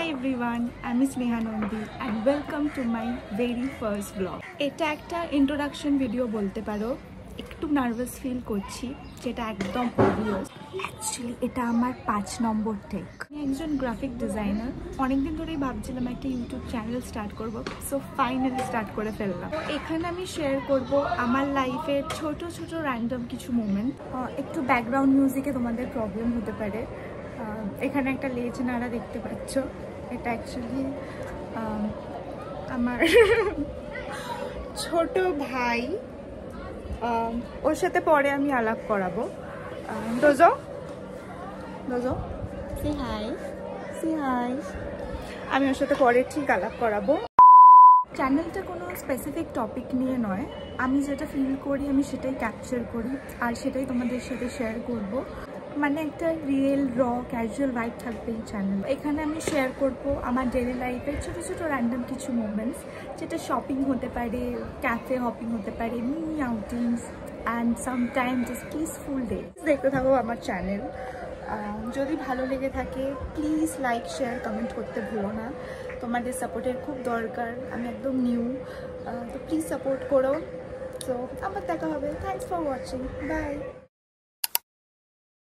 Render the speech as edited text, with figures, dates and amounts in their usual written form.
everyone, I'm Sneha Nandi and welcome to my very first vlog. এটা একটা introduction video বলতে পারো। একটু নার্ভাস ফিল করছি যেটা একদম obvious। Actually এটা আমার 5 নম্বর টেক। আমি একজন গ্রাফিক ডিজাইনার। অনেকদিন ধরেই ভাবছিলাম একটা ইউটিউব চ্যানেল স্টার্ট করব। সো ফাইনালি স্টার্ট করে ফেললাম। এখানে আমি শেয়ার করব আমার লাইফের ছোট ছোট র্যান্ডম কিছু মোমেন্ট। একটু ব্যাকগ্রাউন্ড মিউজিকে তোমাদের প্রবলেম হতে পারে। এখানে একটা লেজ নাড়া দেখতে পাচ্ছ, এটা অ্যাকচুয়ালি আমার ছোট ভাই, ওর সাথে পরে আমি আলাপ করাবো। Dojo Dojo say hi, say hi. আমি ওর সাথে পরে ঠিক আলাপ করাবো। চ্যানেলটা কোনো স্পেসিফিক টপিক নিয়ে নয়, আমি যেটা ফিল করি আমি সেটাই ক্যাপচার করি আর সেটাই তোমাদের সাথে শেয়ার করব। মানে একটা রিয়েল র ক্যাজুয়াল ভাইব থাকবে এই চ্যানেল। এখানে আমি শেয়ার করব আমার ডেইলি লাইফের ছোটো ছোটো র্যান্ডম কিছু মোমেন্টস, যেটা শপিং হতে পারে, ক্যাফে হপিং হতে পারে, mini outings and sometime just peaceful day. দেখতে থাকো আমার চ্যানেল। যদি ভালো লেগে থাকে প্লিজ লাইক শেয়ার কমেন্ট করতে ভুলো না। তোমাদের সাপোর্টের খুব দরকার, আমি একদম নিউ, তো প্লিজ সাপোর্ট করো। তো আবার দেখা হবে। Thanks for watching, by.